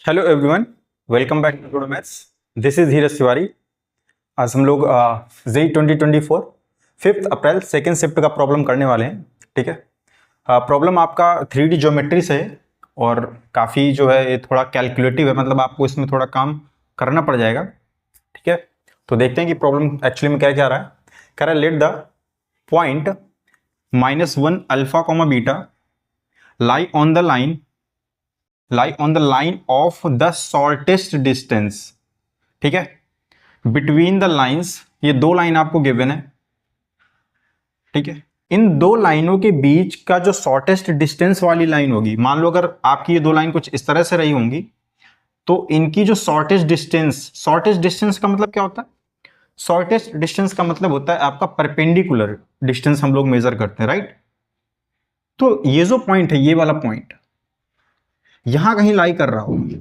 Hello everyone, welcome back to today maths. This is Dheeraj Tiwari. आज हम लोग जेई 2024 5 अप्रैल सेकेंड शिफ्ट का problem करने वाले हैं। ठीक है, प्रॉब्लम आपका 3D ज्योमेट्री से है और काफ़ी जो है ये थोड़ा कैलकुलेटिव है, मतलब आपको इसमें थोड़ा काम करना पड़ जाएगा। ठीक है, तो देखते हैं कि प्रॉब्लम एक्चुअली में क्या क्या रहा है। कह रहा है let the point -1 alpha comma beta lie on the line of the shortest distance. ठीक है, बिटवीन द लाइंस, ये दो लाइन आपको गिवन है। ठीक है, इन दो लाइनों के बीच का जो शॉर्टेस्ट डिस्टेंस वाली लाइन होगी, मान लो अगर आपकी ये दो लाइन कुछ इस तरह से रही होंगी, तो इनकी जो शॉर्टेस्ट डिस्टेंस का मतलब क्या होता है? शॉर्टेस्ट डिस्टेंस का मतलब होता है आपका परपेंडिकुलर डिस्टेंस हम लोग मेजर करते हैं, राइट। तो ये जो पॉइंट है, ये वाला पॉइंट यहां कहीं लाई कर रहा होगा।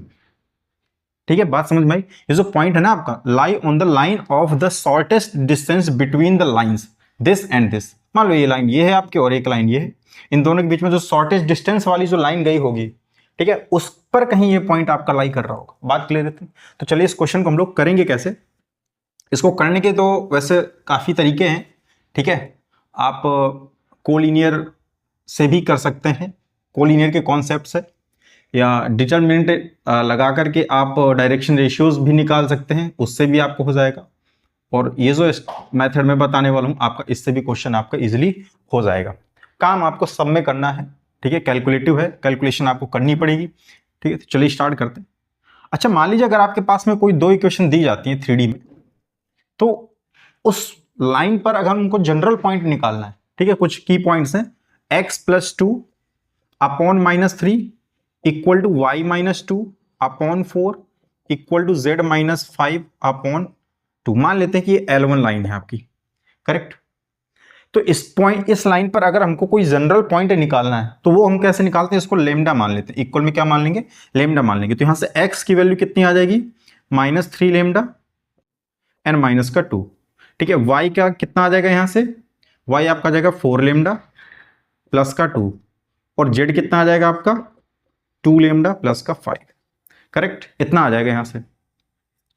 ठीक है, बात समझ में आई। ये जो पॉइंट है ना आपका, lie on the line of the shortest distance between the lines this and this. मान लो ये लाइन ये है आपकी और एक लाइन ये है, इन दोनों के बीच में जो शॉर्टेस्ट डिस्टेंस वाली जो लाइन गई होगी, ठीक है, उस पर कहीं ये पॉइंट आपका लाई कर रहा होगा। बात क्लियर है? तो चलिए इस क्वेश्चन को हम लोग करेंगे कैसे। इसको करने के तो वैसे काफी तरीके हैं। ठीक है, आप कोलिनियर से भी कर सकते हैं, कोलिनियर के कॉन्सेप्ट से, या डिटरमिनेंट लगा करके आप डायरेक्शन रेशियोज भी निकाल सकते हैं, उससे भी आपको हो जाएगा। और ये जो मेथड मैं बताने वाला हूँ आपका, इससे भी क्वेश्चन आपका इजीली हो जाएगा। काम आपको सब में करना है। ठीक है, कैलकुलेटिव है, कैलकुलेशन आपको करनी पड़ेगी। ठीक है, तो चलिए स्टार्ट करते हैं। अच्छा, मान लीजिए अगर आपके पास में कोई दो इक्वेशन दी जाती है 3D में, तो उस लाइन पर अगर उनको जनरल पॉइंट निकालना है, ठीक है, कुछ की पॉइंट्स हैं, x+2 upon -3 equal to y-2 upon 4 equal to z-5 upon 2। मान लेते हैं कि ये L1 लाइन है आपकी, करेक्ट। तो इस लाइन पर अगर हमको कोई जनरल पॉइंट निकालना है, तो वो हम कैसे निकालते हैं? इसको लेमडा मान लेते हैं। इक्वल में क्या मान लेंगे? लेमडा मान लेंगे। तो यहां से x की वैल्यू कितनी आ जाएगी? -3 लेमडा एंड माइनस का 2। ठीक है, y का कितना आ जाएगा? यहां से y आपका आ जाएगा 4 लेमडा प्लस का 2, और z कितना आ जाएगा आपका? 2 लेमडा प्लस का 5। करेक्ट, इतना आ जाएगा यहां से।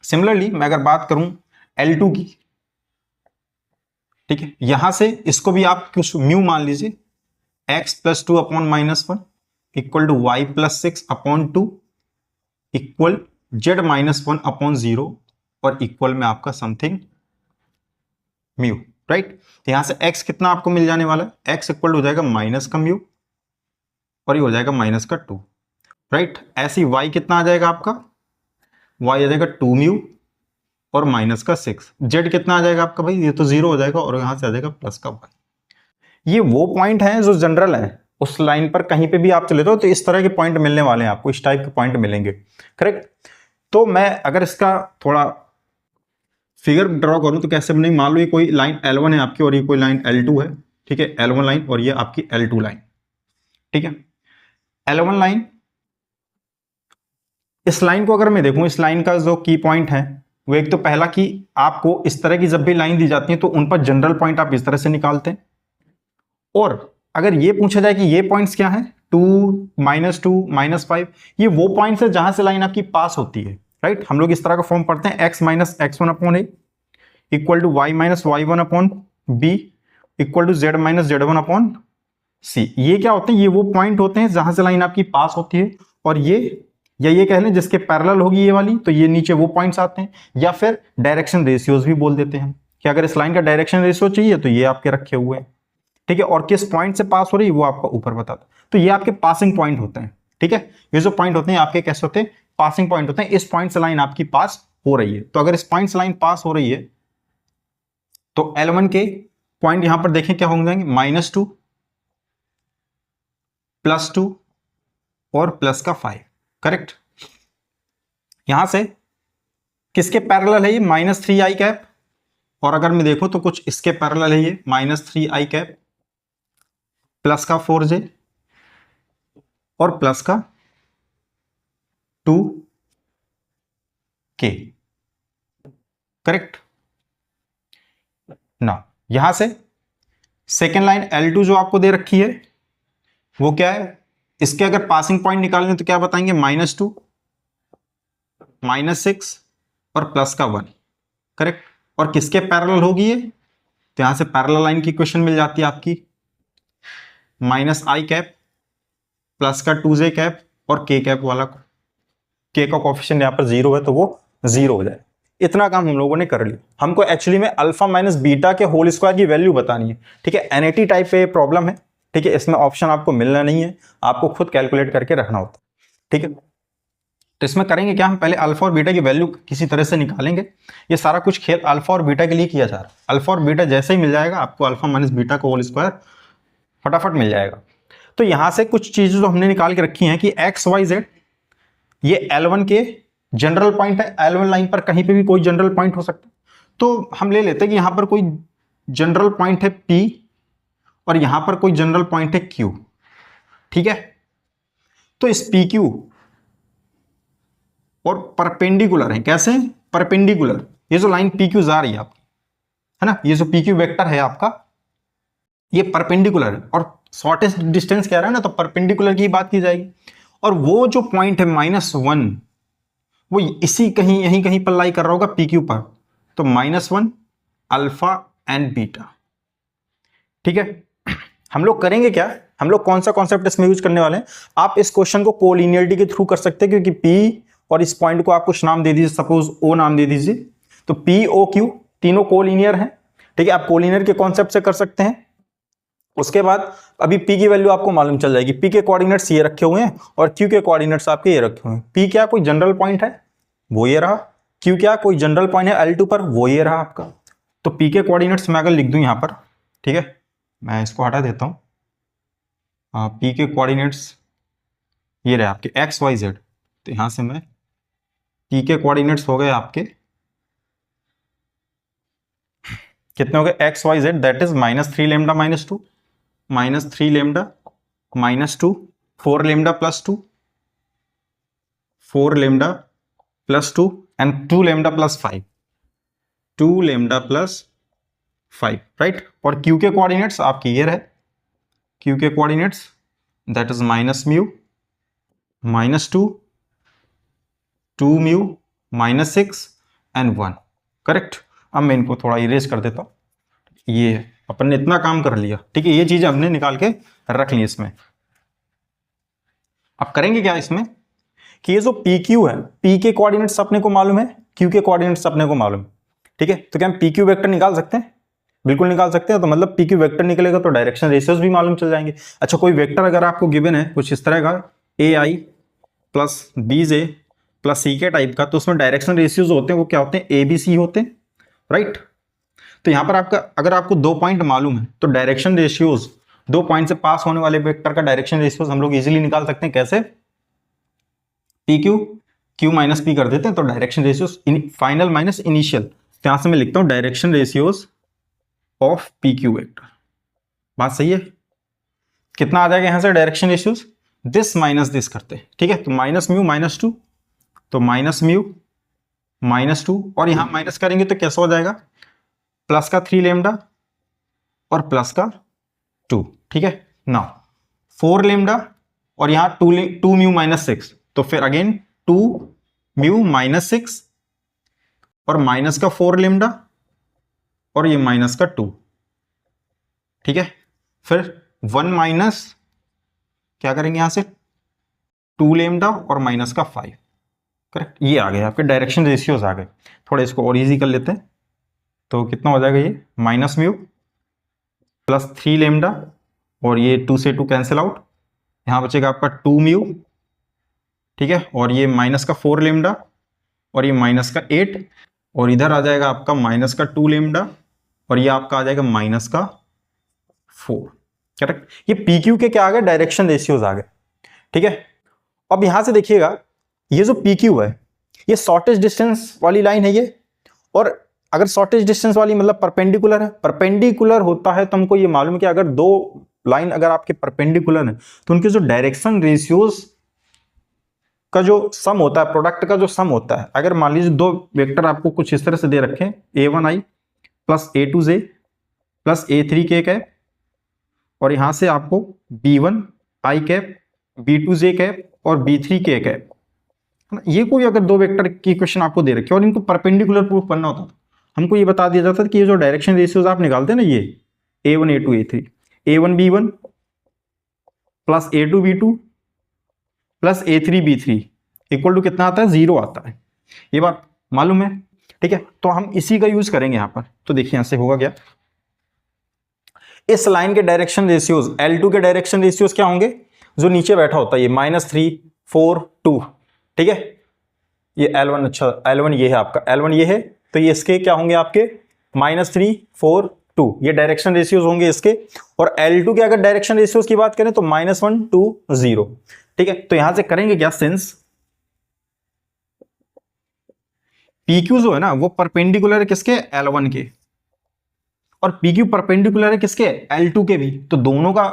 सिमिलरली मैं अगर बात करूं L2 की, ठीक है, यहां से इसको भी आप कुछ म्यू मान लीजिए, x+2 upon -1 equal to y+6 upon 2 equal z-1 upon 0, और इक्वल में आपका समथिंग म्यू, राइट। यहां से x कितना आपको मिल जाने वाला है? x इक्वल हो जाएगा माइनस का म्यू, और ये हो जाएगा माइनस का 2, राइट। ऐसी y कितना आ जाएगा आपका? y आ जाएगा 2 म्यू और माइनस का 6। z कितना आ जाएगा आपका भाई? ये तो 0 हो जाएगा, और यहां से आ जाएगा प्लस का 1। ये वो पॉइंट है जो जनरल है, उस लाइन पर कहीं पे भी आप चले जाओ तो इस तरह के पॉइंट मिलने वाले हैं आपको, इस टाइप के पॉइंट मिलेंगे, करेक्ट। तो मैं अगर इसका थोड़ा फिगर ड्रॉ करूं तो कैसे बनेगी? मान लो ये कोई लाइन L1 है आपकी और ये कोई लाइन L2 है। ठीक है, L1 लाइन और ये आपकी L2 लाइन। ठीक है, L1 लाइन, इस लाइन को अगर मैं देखूं, इस लाइन का जो की पॉइंट है वो एक तो पहला कि आपको इस तरह की जब भी लाइन दी जाती है तो उन पर जनरल पॉइंट आप इस तरह से निकालते हैं। और अगर ये पूछा जाए कि ये पॉइंट्स क्या है, 2, -2, -5, ये वो पॉइंट्स है जहां से लाइन आपकी पास होती है, राइट। हम लोग इस तरह का फॉर्म पढ़ते हैं, x-x1 upon a equal to y-y1 upon b equal to z-z1 upon c। ये क्या होते हैं? ये वो पॉइंट होते हैं जहां से लाइन आपकी पास होती है, और ये कह लें जिसके पैरेलल होगी ये वाली, तो ये नीचे वो पॉइंट्स आते हैं। या फिर डायरेक्शन रेशियोज भी बोल देते हैं कि अगर इस लाइन का डायरेक्शन रेशियो चाहिए तो ये आपके रखे हुए हैं। ठीक है, और किस पॉइंट से पास हो रही है वो आपका ऊपर बताता है। तो ये आपके पासिंग पॉइंट होते हैं। ठीक है, ये जो पॉइंट होते हैं आपके कैसे होते हैं? पासिंग पॉइंट होते हैं। इस पॉइंट से लाइन आपकी पास हो रही है, तो अगर इस पॉइंट से लाइन पास हो रही है तो L1 के पॉइंट यहां पर देखें क्या हो जाएंगे? -2, +2 और प्लस का 5, करेक्ट। यहां से किसके पैरेलल है ये? -3i कैप, और अगर मैं देखूं तो कुछ इसके पैरेलल है ये, -3i कैप प्लस का 4j और प्लस का 2k, करेक्ट ना। यहां से सेकेंड लाइन L2 जो आपको दे रखी है वो क्या है? इसके अगर पासिंग पॉइंट निकालेंगे तो क्या बताएंगे? -2 -6 और प्लस का 1, करेक्ट। और किसके पैरेलल होगी ये, तो यहां से पैरेलल लाइन की इक्वेशन मिल जाती है आपकी, -i कैप प्लस का 2j कैप और k कैप वाला, k का कोफिशिएंट यहाँ पर 0 है तो वो 0 हो जाए। इतना काम हम लोगों ने कर लिया। हमको एक्चुअली में अल्फा माइनस बीटा के होल स्क्वायर की वैल्यू बतानी है, ठीक है। एनएटी टाइप पे प्रॉब्लम है, ठीक है। इसमें ऑप्शन आपको मिलना नहीं है, आपको खुद कैलकुलेट करके रखना होता है, ठीक है। तो इसमें करेंगे क्या, हम पहले अल्फा और बीटा की वैल्यू किसी तरह से निकालेंगे। ये सारा कुछ खेल अल्फा और बीटा के लिए किया जा रहा है। अल्फा और बीटा जैसे ही मिल जाएगा आपको अल्फा माइनस बीटा का होल स्क्वायर फटाफट मिल जाएगा। तो यहां से कुछ चीजें जो हमने निकाल के रखी हैं कि एक्स वाई जेड ये L1 के जनरल पॉइंट है। L1 लाइन पर कहीं पे भी कोई जनरल पॉइंट हो सकता है, तो हम ले लेते हैं कि यहां पर कोई जनरल पॉइंट है P और यहां पर कोई जनरल पॉइंट है Q, ठीक है। तो इस PQ और परपेंडिकुलर है, कैसे, परपेंडिकुलर। ये जो लाइन PQ जा रही है आपकी, है ना, ये जो PQ वेक्टर है आपका, ये परपेंडिकुलर है और शॉर्टेस्ट डिस्टेंस कह रहा है ना, तो परपेंडिकुलर की बात की जाएगी। और वो जो पॉइंट है -1 वो इसी कहीं यहीं कहीं पर लाई कर रहा होगा PQ पर, तो -1 अल्फा एंड बीटा, ठीक है। हम लोग करेंगे क्या, हम लोग कौन सा कॉन्सेप्ट इसमें यूज करने वाले हैं, आप इस क्वेश्चन को कोलिनियरिटी के थ्रू कर सकते हैं, क्योंकि P और इस पॉइंट को आप कुछ नाम दे दीजिए, सपोज O नाम दे दीजिए, तो POQ तीनों कोलिनियर हैं, ठीक है। आप कोलिनियर के कॉन्सेप्ट से कर सकते हैं। उसके बाद अभी P की वैल्यू आपको मालूम चल जाएगी, P के कोऑर्डिनेट्स ये रखे हुए हैं और Q के कोऑर्डिनेट्स आपके ये रखे हुए हैं। P क्या कोई जनरल पॉइंट है, वो ये रहा। Q क्या कोई जनरल पॉइंट है L2 पर, वो ये रहा आपका। तो P के कोऑर्डिनेट्स मैं अगर लिख दूं यहां पर, ठीक है, मैं इसको हटा देता हूं। P के कोऑर्डिनेट्स ये रहे आपके एक्स वाई जेड, तो यहां से मैं P के कोऑर्डिनेट्स हो गए आपके कितने हो गए, X Y Z, that is -3 lambda -2, -3 lambda -2, 4 lambda +2, 4 lambda +2 and 2 lambda +5, 2 lambda +5, right. और Q के कोऑर्डिनेट्स आपकी ये रहे, Q के coordinates that is -μ, -2, 2μ, -6 and 1, correct. अब मैं इनको थोड़ा इरेज कर देता हूं। ये अपन ने इतना काम कर लिया, ठीक है, ये चीज हमने निकाल के रख ली इसमें। अब करेंगे क्या इसमें कि ये जो PQ है, P के कोऑर्डिनेट्स अपने को मालूम है, Q के कोऑर्डिनेट्स अपने को मालूम है, ठीक है। तो क्या हम PQ वेक्टर निकाल सकते हैं, बिल्कुल निकाल सकते हैं। तो मतलब PQ वेक्टर निकलेगा तो डायरेक्शन रेशियोज भी मालूम चल जाएंगे। अच्छा, कोई वेक्टर अगर आपको गिवन है कुछ इस तरह का AI plus BJ plus CK type का, तो उसमें डायरेक्शन रेशियोज होते हैं, वो क्या होते हैं, ABC होते हैं, राइट। तो यहां पर आपका अगर आपको 2 पॉइंट मालूम है तो डायरेक्शन रेशियोज, 2 पॉइंट से पास होने वाले वेक्टर का डायरेक्शन रेशियोज हम लोग इजीली निकाल सकते हैं। कैसे, PQ Q माइनस P कर देते हैं, तो direction ratios final minus initial, तो यहां से मैं लिखता हूं direction ratios of PQ vector. बात सही है, कितना आ जाएगा यहां से direction ratios, this minus this करते हैं, ठीक है। तो -μ -2, तो -μ -2 और यहां माइनस करेंगे तो कैसा हो जाएगा, प्लस का 3 लेमडा और प्लस का 2, ठीक है ना, 4 लेमडा और यहां 2μ -6, तो फिर अगेन 2μ -6 और माइनस का 4 लेमडा और ये माइनस का 2, ठीक है। फिर 1 माइनस क्या करेंगे यहां से 2 लेमडा और माइनस का 5, करेक्ट। ये आ गए आपके डायरेक्शन रेशियोज आ गए। थोड़ा इसको और इजी कर लेते हैं, तो कितना हो जाएगा ये -μ प्लस 3 लेमडा और ये 2 से 2 कैंसिल आउट, यहां बचेगा आपका 2μ, ठीक है। और ये माइनस का 4 लेमडा और ये माइनस का 8 और इधर आ जाएगा आपका माइनस का 2 लेमडा और ये आपका आ जाएगा माइनस का 4, करेक्ट। ये PQ के क्या आ गए, डायरेक्शन रेशियोज आ गए, ठीक है। अब यहां से देखिएगा ये जो PQ है ये शॉर्टेस्ट डिस्टेंस वाली लाइन है ये, और अगर शॉर्टेस्ट डिस्टेंस वाली मतलब परपेंडिकुलर है, परपेंडिकुलर होता है तो हमको ये मालूम है कि अगर 2 लाइन अगर आपके परपेंडिकुलर है तो उनके जो डायरेक्शन रेशियोज का जो सम होता है, प्रोडक्ट का जो सम होता है, अगर मान लीजिए 2 वेक्टर आपको कुछ इस तरह से दे रखे हैं A1i plus A2j plus A3k cap और यहां से आपको B1i कैप B2j कैप और B3k कैप, है ना। ये कोई अगर दो वेक्टर की इक्वेशन आपको दे रखी है और इनको परपेंडिकुलर प्रूफ करना होता था, हमको ये बता दिया जाता था कि ये जो डायरेक्शन रेशियोज आप निकालते हैं ना, ये A1 A2 A3 A1 B1 plus A2 B2 plus A3 B3 equal to कितना आता है, 0 आता है। ये बात मालूम है, ठीक है। तो हम इसी का यूज करेंगे यहां पर। तो देखिए यहां से होगा क्या, इस लाइन के डायरेक्शन रेशियोज L2 के डायरेक्शन रेशियोज क्या होंगे, जो नीचे बैठा होता है ये -3 4 2, ठीक है। ये L1, अच्छा L1 ये है आपका, L1 ये है, तो ये इसके क्या होंगे आपके -3 4 2, ये डायरेक्शन रेशियोज होंगे इसके। और L2 के अगर डायरेक्शन रेशियोज की बात करें तो -1 2 0, ठीक है। तो यहां से करेंगे क्या, सिंस PQ जो है ना वो परपेंडिकुलर है किसके, L1 के, और PQ परपेंडिकुलर है किसके, L2 के भी। तो दोनों का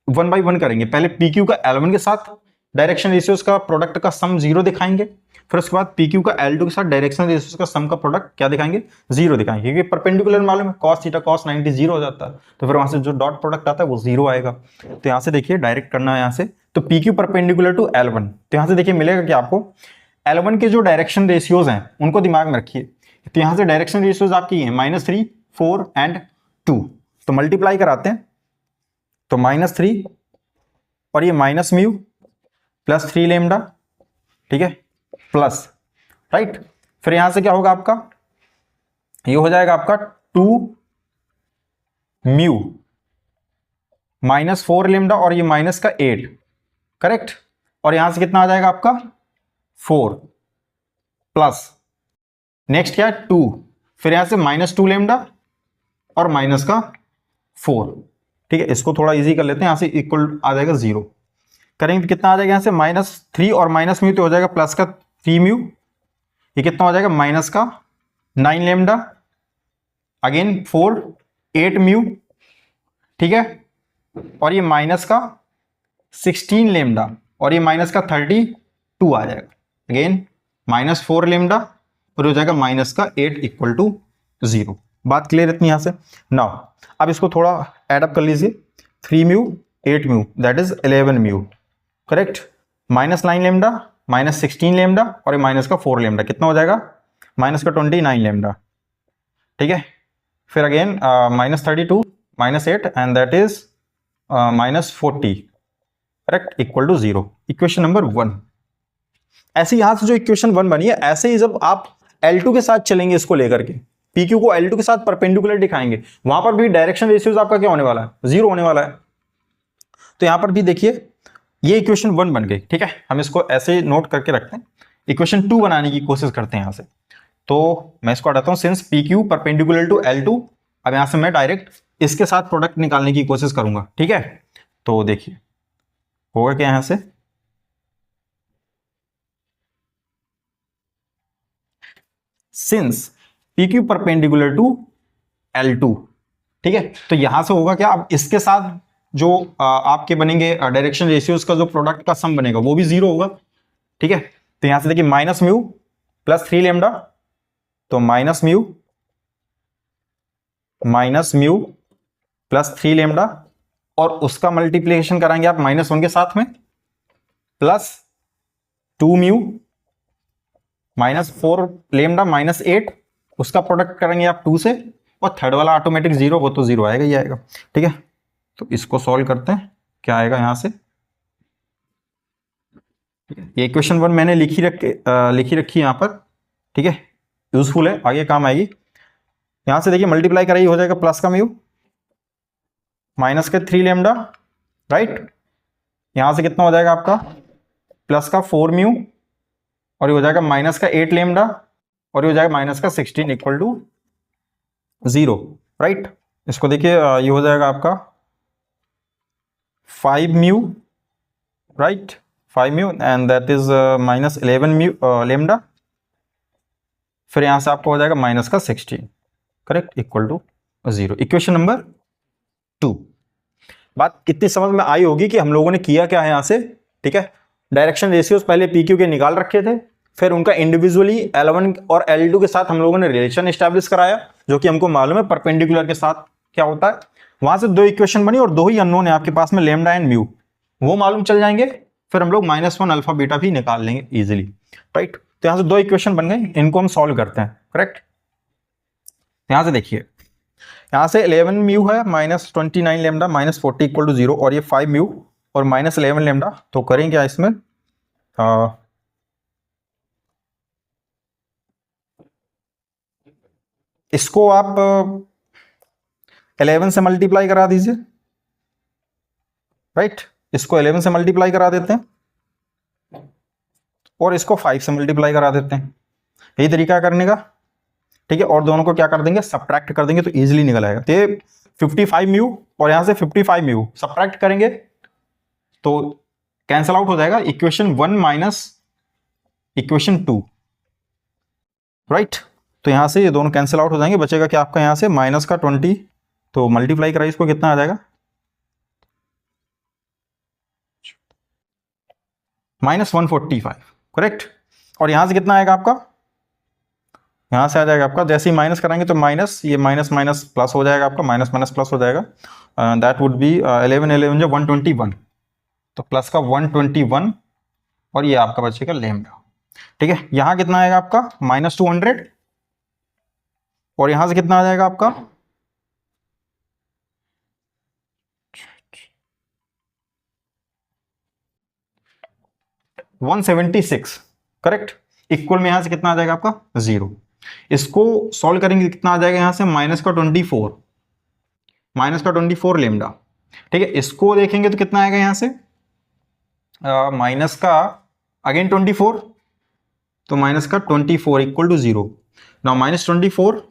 1 बाई 1 करेंगे। पहले PQ का L1 के साथ डायरेक्शन रेशियोज का प्रोडक्ट का सम 0 दिखाएंगे, फिर उसके बाद PQ का L2 के साथ डायरेक्शन रेशियोज का सम का प्रोडक्ट क्या दिखाएंगे, 0 दिखाएंगे, क्योंकि परपेंडिकुलर मालूम है, cos थीटा cos 90 0 हो जाता है, तो फिर वहां से जो डॉट प्रोडक्ट आता है वो 0 आएगा। तो यहां से देखिए डायरेक्ट करना है यहां से, तो PQ परपेंडिकुलर टू L1, तो यहां से देखिए मिलेगा कि आपको L1 के जो डायरेक्शन रेशियोज हैं उनको दिमाग में रखिए। तो यहां से डायरेक्शन रेशियोज आपकी है -3 4 एंड 2, तो मल्टीप्लाई कराते हैं, तो -3 और ये माइनस म्यू प्लस 3 लेमडा, ठीक है, प्लस, राइट। फिर यहां से क्या होगा आपका, ये हो जाएगा आपका 2 म्यू -4 लेमडा और ये माइनस का 8, करेक्ट। और यहां से कितना आ जाएगा आपका 4 प्लस नेक्स्ट क्या है 2, फिर यहां से -2 लेमडा और माइनस का 4, ठीक है। इसको थोड़ा इजी कर लेते हैं, यहां से इक्वल आ जाएगा 0, करेंगे तो कितना आ जाएगा, यहां से -3 और माइनस म्यू तो हो जाएगा प्लस का 3 म्यू, ये कितना हो जाएगा माइनस का 9 लेमडा, अगेन 4 8 म्यू, ठीक है, और ये माइनस का 16 लेमडा और ये माइनस का 32 आ जाएगा, अगेन -4 लेमडा और हो जाएगा माइनस का 8 इक्वल टू 0। बात क्लियर इतनी यहां से। नाउ अब इसको थोड़ा एडअप कर लीजिए, 3 mu 8 mu that is 11 mu, correct, -9 lambda -16 lambda और ये माइनस का 4 लेमडा, कितना हो जाएगा माइनस का 29 लेमडा, ठीक है। फिर again -32 -8 and that is -40, correct, equal to 0, equation number 1। ऐसे यहां से जो इक्वेशन 1 बनी है, ऐसे ही जब आप L2 के साथ चलेंगे इसको लेकर के, PQ को L2 के साथ परपेंडिकुलर दिखाएंगे, वहां पर भी डायरेक्शन रेशियोज आपका क्या होने वाला है, 0 होने वाला है। तो यहां पर भी देखिए ये इक्वेशन 1 बन गई, ठीक है। हम इसको ऐसे नोट करके रखते हैं, इक्वेशन 2 बनाने की कोशिश करते हैं यहां से। तो मैं इसको हटाता हूं, since PQ perpendicular to L2, अब यहां से मैं डायरेक्ट इसके साथ प्रोडक्ट निकालने की कोशिश करूंगा, ठीक है। तो देखिए होगा क्या, यहां से since PQ perpendicular to L2, ठीक है, तो यहां से होगा क्या, अब इसके साथ जो आपके बनेंगे डायरेक्शन रेशियोज का जो प्रोडक्ट का सम बनेगा वो भी 0 होगा, ठीक है। तो यहां से देखिए माइनस म्यू प्लस 3 लेमडा, तो माइनस म्यू प्लस 3 लेमडा और उसका मल्टीप्लिकेशन कराएंगे आप -1 के साथ में, प्लस 2 म्यू -4 लेमडा -8, उसका प्रोडक्ट करेंगे आप 2 से, और थर्ड वाला ऑटोमेटिक 0, वो तो 0 आएगा ही आएगा, ठीक है। तो इसको सॉल्व करते हैं, क्या आएगा यहां से, ये इक्वेशन 1 मैंने लिखी रखी यहां पर, ठीक है, यूजफुल है, आगे काम आएगी। यहां से देखिए मल्टीप्लाई कराइए, हो जाएगा प्लस का म्यू माइनस का 3 लेमडा, राइट, यहां से कितना हो जाएगा आपका प्लस का 4 म्यू और ये हो जाएगा माइनस का 8 लेमडा और ये हो जाएगा माइनस का 16 इक्वल टू 0, राइट। इसको देखिए ये हो जाएगा आपका 5 mu, right, 5 mu and that is -11 mu lambda, फिर यहां से आपको हो जाएगा माइनस का 16, correct, equal to 0, equation number 2। बात कितनी समझ में आई होगी कि हम लोगों ने किया क्या है यहां से, ठीक है। डायरेक्शन रेशियोज पहले PQ के निकाल रखे थे, फिर उनका इंडिविजुअली L1 और L2 के साथ हम लोगों ने रिलेशन एस्टैब्लिश कराया, जो कि हमको मालूम है परपेंडिकुलर के साथ क्या होता है। वहां से 2 इक्वेशन बनी और 2 ही अननोन है आपके पास में, लेमडा एंड म्यू, वो मालूम चल जाएंगे। फिर हम लोग -1 अल्फा बीटा भी निकाल लेंगे इजीली, राइट। तो यहाँ से दो इक्वेशन बन गई, इनको हम सॉल्व करते हैं, करेक्ट। यहाँ से देखिए, यहाँ से 11 म्यू है -29 लेमडा -40 इक्वल टू 0, और ये 5 म्यू और -11 लेमडा। तो करें क्या इसमें, इसको आप 11 से मल्टीप्लाई करा दीजिए, राइट। इसको 11 से मल्टीप्लाई करा देते हैं और इसको 5 से मल्टीप्लाई करा देते हैं, यही तरीका है करने का, ठीक है। और दोनों को क्या कर देंगे, सब्ट्रैक्ट कर देंगे तो इजीली निकल आएगा। तो ये 55 म्यू और यहां से 55 म्यू सब्ट्रैक्ट करेंगे तो कैंसल आउट हो जाएगा, इक्वेशन 1 माइनस इक्वेशन 2, राइट। तो यहां से ये दोनों कैंसिल आउट हो जाएंगे, बचेगा क्या आपका यहां से माइनस का 20, तो मल्टीप्लाई कराइए इसको, कितना आ जाएगा -145, करेक्ट। और यहां से कितना आएगा आपका, यहां से आ जाएगा आपका, जैसे ही माइनस कराएंगे तो माइनस, ये माइनस माइनस प्लस हो जाएगा आपका, माइनस माइनस प्लस हो जाएगा, दैट वुड बी 11 11 जो 121, तो प्लस का 121 और ये आपका बचेगा लेमडा, ठीक है। यहां कितना आएगा आपका -200 और यहां से कितना आ जाएगा आपका 176, करेक्ट। इक्वल में यहां से कितना आ जाएगा आपका 0। इसको सॉल्व करेंगे कितना आ जाएगा यहां से -24 लेमडा, ठीक है। इसको देखेंगे तो कितना आएगा यहां से माइनस का अगेन 24, तो माइनस का 24 equal to 0। Now -24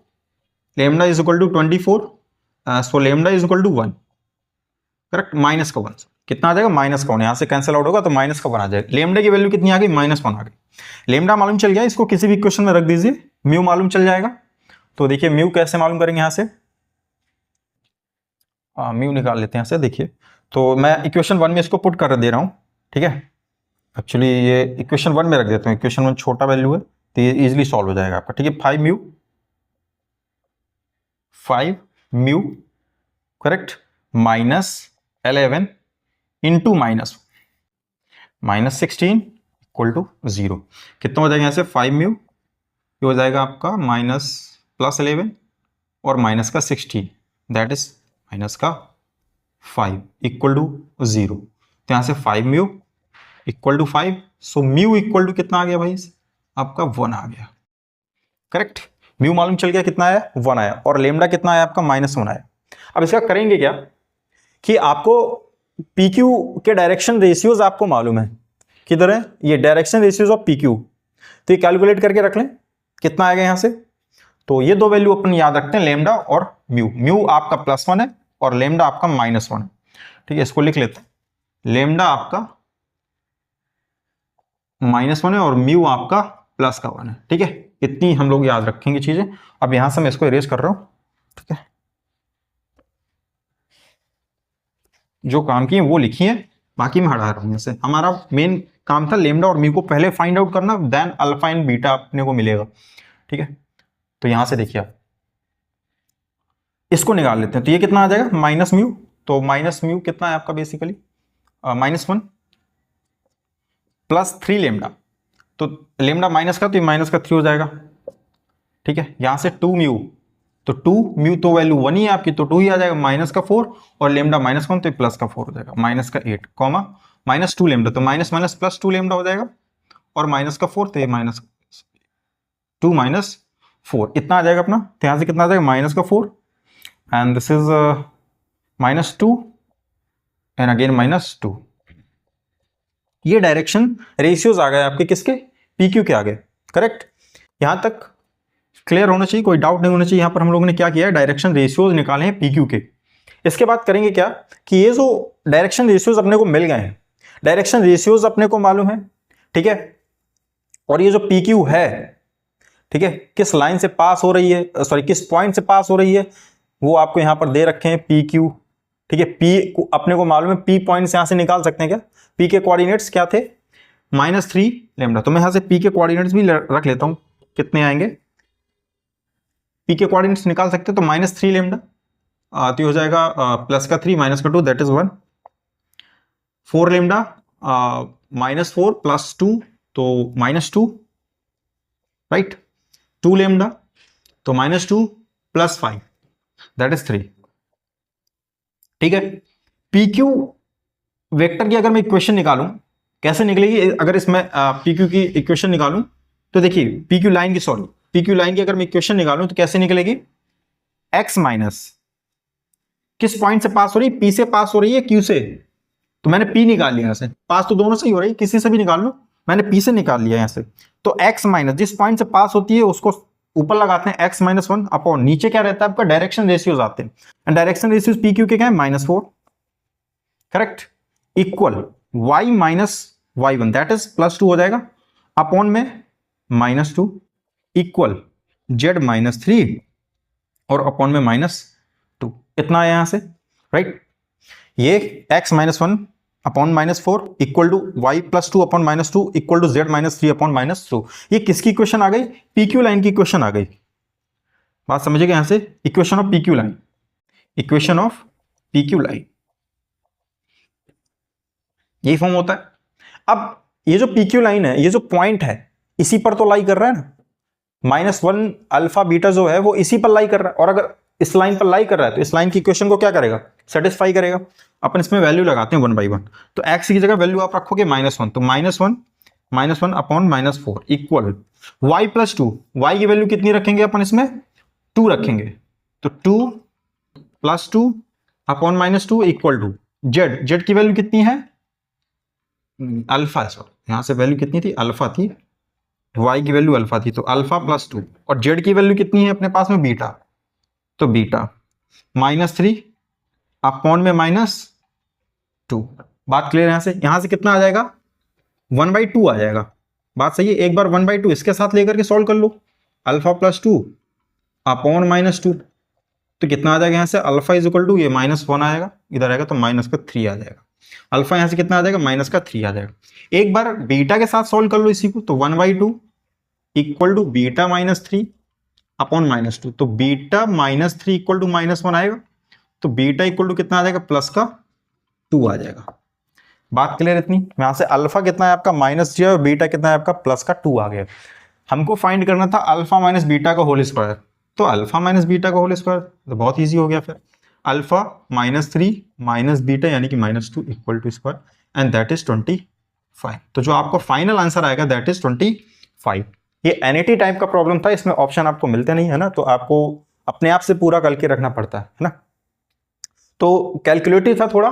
lambda is equal to 24, so lambda is equal to 1, correct. Minus का 1 कितना आ जाएगा -1, यहां से कैंसिल आउट होगा तो -1 आ जाएगा। लेमडा की वैल्यू कितनी आ गई -1 आ गई। लेमडा मालूम चल गया, इसको किसी भी इक्वेशन में रख दीजिए, म्यू मालूम चल जाएगा। तो देखिए म्यू कैसे मालूम करेंगे, यहां से म्यू निकाल लेते हैं यहां से, देखिए। तो मैं इक्वेशन 1 में इसको पुट कर दे रहा हूं, ठीक है। एक्चुअली ये इक्वेशन 1 में रख देता हूं, इक्वेशन 1 छोटा वैल्यू है तो ये इजीली सॉल्व हो जाएगा आपका, ठीक है। 5 mu correct -11 into -16 equal to 0, कितना हो जाएगा यहाँ से 5 म्यू, ये हो जाएगा आपका +11 और माइनस का 16, दैट इज माइनस का 5 इक्वल टू 0। तो यहाँ से 5 mu equal to 5, so mu equal to कितना आ गया भाई आपका 1 आ गया, करेक्ट। म्यू मालूम चल गया, कितना आया 1 आया, और लेमडा कितना आया आपका -1 आया। अब इसका करेंगे क्या कि आपको PQ के डायरेक्शन रेशियोज आपको मालूम है, किधर है ये डायरेक्शन रेशियोज ऑफ PQ, तो ये कैलकुलेट करके रख लें कितना आएगा यहां से। तो ये दो वैल्यू अपन याद रखते हैं, लेमडा और म्यू। म्यू आपका +1 है और लेमडा आपका -1 है, ठीक है। इसको लिख लेते हैं, लेमडा आपका -1 है और म्यू आपका +1 है, ठीक है। इतनी हम लोग याद रखेंगे चीजें। अब यहां से मैं इसको इरेज कर रहा हूं, ठीक है। जो काम किए वो लिखी है, बाकी मैं हटा रहा हूं। जैसे हमारा मेन काम था लेमडा और म्यू को पहले फाइंड आउट करना, देन अल्फा एंड बीटा अपने को मिलेगा, ठीक है। तो यहां से देखिए आप इसको निकाल लेते हैं, तो ये कितना आ जाएगा माइनस म्यू, तो माइनस म्यू कितना है आपका बेसिकली -1 +3 लेमडा, तो लेमडा माइनस का, तो ये माइनस का 3 हो जाएगा, ठीक है। यहां से 2 म्यू, तो 2 म्यू तो वैल्यू 1 ही है आपकी, तो 2 ही आ जाएगा, माइनस का 4 और लेमडा -1 तो प्लस का 4 हो जाएगा, माइनस का 8 कॉमा -2 लेमडा, तो माइनस माइनस +2 लेमडा हो जाएगा, और माइनस का 4 तो ये -2 -4 इतना आ जाएगा अपना। तो यहां से कितना आ जाएगा माइनस का 4 and this is -2 and again -2। ये डायरेक्शन रेशियोज आ गए आपके, किसके PQ के आ गए, करेक्ट। यहां तक क्लियर होना चाहिए, कोई डाउट नहीं होना चाहिए। यहां पर हम लोगों ने क्या किया है, डायरेक्शन रेशियोज निकाले हैं PQ के। इसके बाद करेंगे क्या कि ये जो डायरेक्शन रेशियोज अपने को मिल गए हैं, डायरेक्शन रेशियोज अपने को मालूम है, ठीक है। और ये जो PQ है, ठीक है, किस लाइन से पास हो रही है, सॉरी किस पॉइंट से पास हो रही है, वो आपको यहां पर दे रखे हैं PQ, ठीक है। P अपने को मालूम है, P पॉइंट से यहां से निकाल सकते हैं क्या, P के कोऑर्डिनेट्स क्या थे -3 लेमडा, तो मैं यहां से P के कोऑर्डिनेट्स भी रख लेता हूं, कितने आएंगे P के कोऑर्डिनेट्स निकाल सकते हैं, तो -3 लेमडा, तो हो जाएगा प्लस का 3 माइनस का 2 दैट इज 1, 4 लेमडा -4 प्लस 2 तो -2, राइट, 2 लेमडा तो -2 प्लस 5 दैट इज 3। ठीक है, PQ वेक्टर की अगर मैं इक्वेशन निकालूं कैसे निकलेगी, अगर इसमें PQ की इक्वेशन निकालूं तो देखिए PQ लाइन की अगर मैं इक्वेशन निकालूं तो कैसे निकलेगी, x माइनस किस पॉइंट से पास हो रही है, P से पास हो रही है Q से, तो मैंने P निकाल लिया यहां से, पास तो दोनों से ही हो रही है, किसी से भी निकाल लो, मैंने P से निकाल लिया यहां से। तो x माइनस जिस पॉइंट से पास होती है उसको ऊपर लगाते हैं x-1 अपॉन नीचे क्या रहता है आपका डायरेक्शन रेशियोज आते हैं, एंड डायरेक्शन रेशियोज PQ के क्या है -4, correct, equal y minus y1 that is +2 हो जाएगा अपॉन में -2 इक्वल z-3 और अपॉन में -2, इतना है यहां से, राइट। ये x-1 upon -4 equal to y+2 upon -2 equal to z-3 upon -2, ये किसकी इक्वेशन आ गई, PQ लाइन की इक्वेशन आ गई। बात समझिएगा यहां से, equation of PQ line, equation of PQ line यही फॉर्म होता है। अब ये जो PQ लाइन है, ये जो पॉइंट है इसी पर तो लाई कर रहा है ना, -1 अल्फा बीटा जो है वो इसी पर लाई कर रहा है, और अगर इस लाइन पर लाई कर रहा है तो इस लाइन की इक्वेशन को क्या करेगा, सेटिस्फाई करेगा। अपन इसमें वैल्यू लगाते हैं 1 बाई 1, तो x की जगह वैल्यू आप रखोगे -1, तो -1 अपॉन -4 इक्वल y+2, y की वैल्यू कितनी रखेंगे अपन इसमें, 2 रखेंगे, तो 2 + 2 अपॉन -2 इक्वल टू z की वैल्यू कितनी है, अल्फा, सॉरी यहां से वैल्यू कितनी थी, अल्फा थी, y की वैल्यू अल्फा थी, तो अल्फा +2, और z की वैल्यू कितनी है अपने पास में बीटा, तो बीटा -3 अपॉन में -2। बात क्लियर है, यहां से कितना आ जाएगा, 1/2 आ जाएगा। बात सही है, एक बार 1/2 इसके साथ लेकर के सॉल्व कर लो, अल्फा +2 अपॉन -2, तो कितना आ जाएगा यहां से, अल्फा इज इक्वल टू ये -1 आएगा, इधर आएगा तो -3 आ जाएगा, अल्फा यहां से कितना आ जाएगा, -3 आ जाएगा। एक बार बीटा के साथ सॉल्व कर लो इसी को, तो 1/2 इक्वल टू बीटा -3 अपॉन -2, तो बीटा -3 इक्वल टू -1 आएगा, तो बीटा इक्वल टू कितना आ जाएगा, +2 आ जाएगा। बात क्लियर इतनी, यहां से अल्फा कितना है आपका -3 और बीटा कितना है आपका +2 आ गया। हमको फाइंड करना था अल्फा माइनस बीटा का होल स्क्वायर, तो अल्फा माइनस बीटा का होल स्क्वायर तो बहुत ईजी हो गया, फिर अल्फा -3 माइनस बीटा यानी कि -2 equal to square, and that is 25। तो जो आपका फाइनल आंसर आएगा दैट इज 25। ये एनईटी टाइप का प्रॉब्लम था, इसमें ऑप्शन आपको मिलते नहीं है ना, तो आपको अपने आप से पूरा करके रखना पड़ता है ना, तो कैलकुलेटिव था थोड़ा।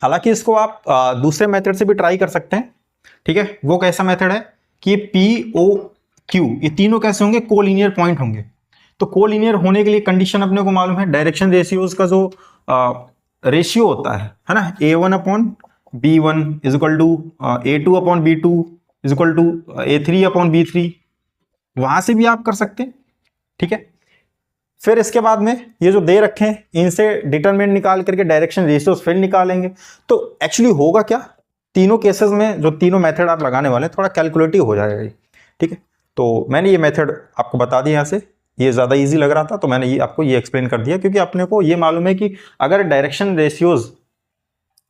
हालांकि इसको आप दूसरे मेथड से भी ट्राई कर सकते हैं, ठीक है। वो कैसा मेथड है कि POQ ये तीनों कैसे होंगे, कोलिनियर पॉइंट होंगे। तो कोलिनियर होने के लिए कंडीशन अपने को मालूम है, डायरेक्शन रेशियोज का जो रेशियो होता है ना, A1/B1 is equal to A2/B2 is equal to A3/B3, वहां से भी आप कर सकते हैं, ठीक है। फिर इसके बाद में ये जो दे रखे हैं इनसे डिटरमिनेंट निकाल करके डायरेक्शन रेशियोज फिर निकालेंगे। तो एक्चुअली होगा क्या, तीनों केसेस में जो तीनों मेथड आप लगाने वाले हैं थोड़ा कैलकुलेटिव हो जाएगा, ठीक है। तो मैंने ये मेथड आपको बता दिया, यहाँ से ये ज़्यादा इजी लग रहा था तो मैंने ये आपको ये एक्सप्लेन कर दिया, क्योंकि अपने को ये मालूम है कि अगर डायरेक्शन रेशियोज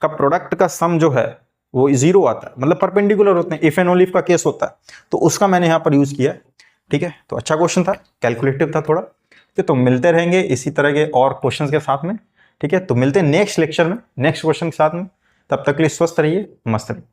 का प्रोडक्ट का सम जो है वो 0 आता है, मतलब परपेंडिकुलर होते हैं, इफ एंड ओनली इफ का केस होता है, तो उसका मैंने यहाँ पर यूज किया, ठीक है। तो अच्छा क्वेश्चन था, कैलकुलेटिव था थोड़ा, तो मिलते रहेंगे इसी तरह के और क्वेश्चंस के साथ में, ठीक है। तो मिलते हैं नेक्स्ट लेक्चर में नेक्स्ट क्वेश्चन के साथ में, तब तक के लिए स्वस्थ रहिए, मस्त रहिए।